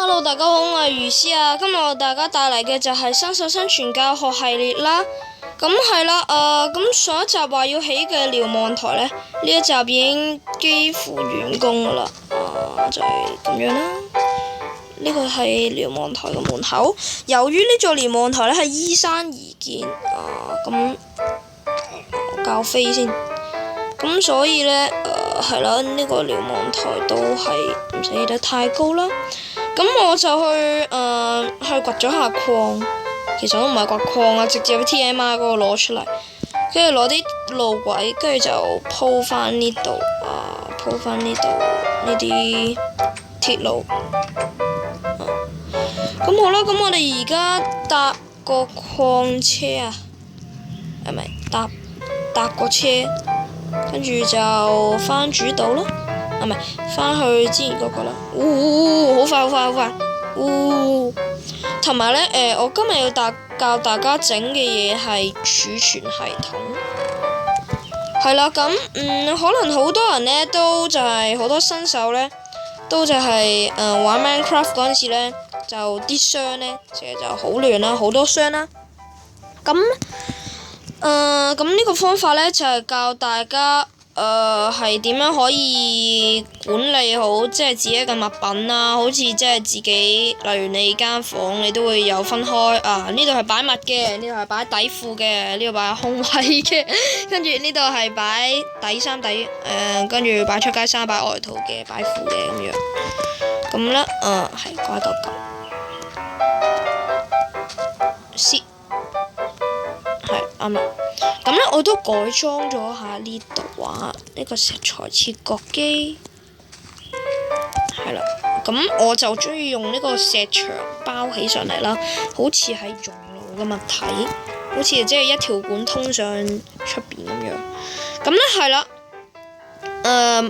Hello， 大家好，我係魚絲啊。今日我大家帶嚟嘅就係新手生存教學系列啦。咁係啦，咁上一集話要起嘅瞭望台呢，呢一集已經幾乎完工噶啦。就係咁樣啦。呢個係瞭望台嘅門口。由於呢座瞭望台呢係依山而建，咁我校飛先。咁所以呢，係啦，呢個瞭望台都係唔使起得太高啦。咁我就去掘咗下礦，其實都唔係掘礦啊，直接喺 TMI 嗰度攞出嚟，跟住攞啲路軌，跟住就鋪翻呢度，鋪翻呢度呢啲鐵路。咁好啦，咁我哋而家搭個礦車啊，係咪搭個車，跟住就翻主島咯。唔係，翻去之前嗰個啦。好快！同埋呢，我今日要教大家整嘅嘢係儲存系統。係啦，咁可能好多人呢都就係好多新手呢，都就係玩 Minecraft 嗰陣時呢，就啲箱呢，其實就好亂啦，好多箱啦。咁呢個方法呢，就係教大家。係點樣可以管理好即係自己嘅物品啊？好似即係自己，例如你間房你都會有分開啊。呢度係擺襪嘅，呢度係擺底褲嘅，呢度擺胸圍嘅，跟住呢度係擺底衫底，跟住擺出街衫、擺外套嘅、擺褲嘅咁樣。咁咧，係掛嚿嚿。係啱啦。咁咧，我都改裝咗下呢度呢個石材切割機，係啦。咁我就中意用呢個石牆包起上嚟啦，好似係熔爐嘅物體，好似即係一條管通上出邊咁樣。咁咧係啦，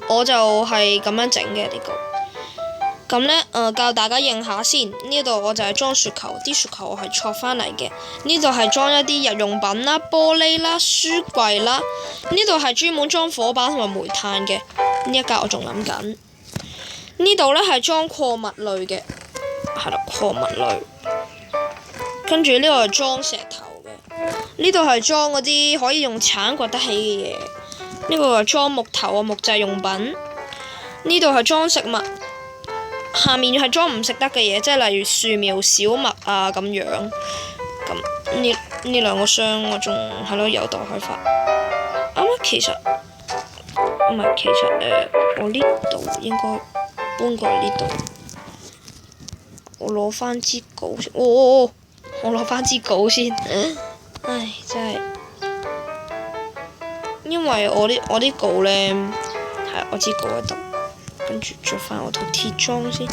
我就係咁樣整嘅呢個。咁咧，教大家認下先。呢度我就係裝雪球，啲雪球我係錯翻嚟嘅。呢度係裝一啲日用品啦、玻璃啦、書櫃啦。呢度係專門裝火把同埋煤炭嘅。呢一格我仲諗緊。呢度咧係裝礦物類嘅，係啦，礦物類。跟住呢度係裝石頭嘅。呢度係裝嗰啲可以用鏟掘得起嘅嘢。呢個係裝木頭啊，木製用品。呢度係裝食物。下面係裝唔食得嘅嘢，即係例如樹苗、小麥啊咁樣。咁呢兩個箱我仲係咯有待開發。其實我呢度應該搬過嚟呢度。我攞翻支稿先。我攞翻支稿先。唉，真係，因為我啲稿呢，係我支稿喺度。跟住着翻我套鐵裝先。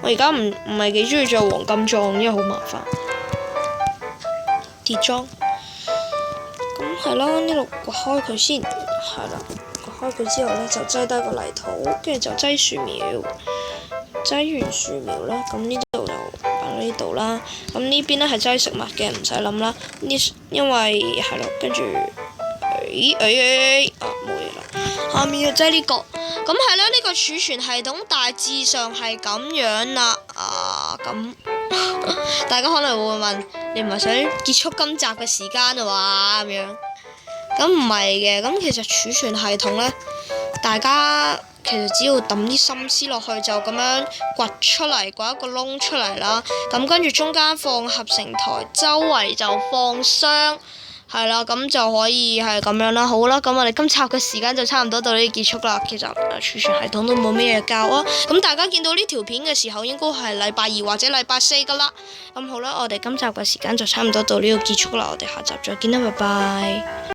我而家唔係幾中意着黃金裝，因為好麻煩。鐵裝。咁係啦，呢度掘開佢先。係啦，掘開佢之後呢，就擠低個泥土，跟住就擠樹苗。擠完樹苗啦，咁呢度就擺喺呢度啦。咁呢邊呢係擠食物嘅，唔使諗啦。因為係咯，跟住冇嘢啦。下面就擠呢個。咁係啦，呢個儲存系統大致上係咁樣啦。咁大家可能會問，你唔係想結束今集嘅時間啊嘛？咁樣，咁唔係嘅。咁其實儲存系統呢，大家其實只要抌啲心思落去，就咁樣掘出嚟，掘一個窿出嚟啦。咁跟住中間放合成台，周圍就放箱。係啦，咁就可以係咁樣啦。好啦，咁我哋今集嘅時間就差唔多到呢度結束啦。其實儲存系統都冇咩嘢教啊。咁大家見到呢條片嘅時候，應該係禮拜二或者禮拜四噶啦。咁好啦，我哋今集嘅時間就差唔多到呢度結束啦。我哋下集再見啦，拜拜。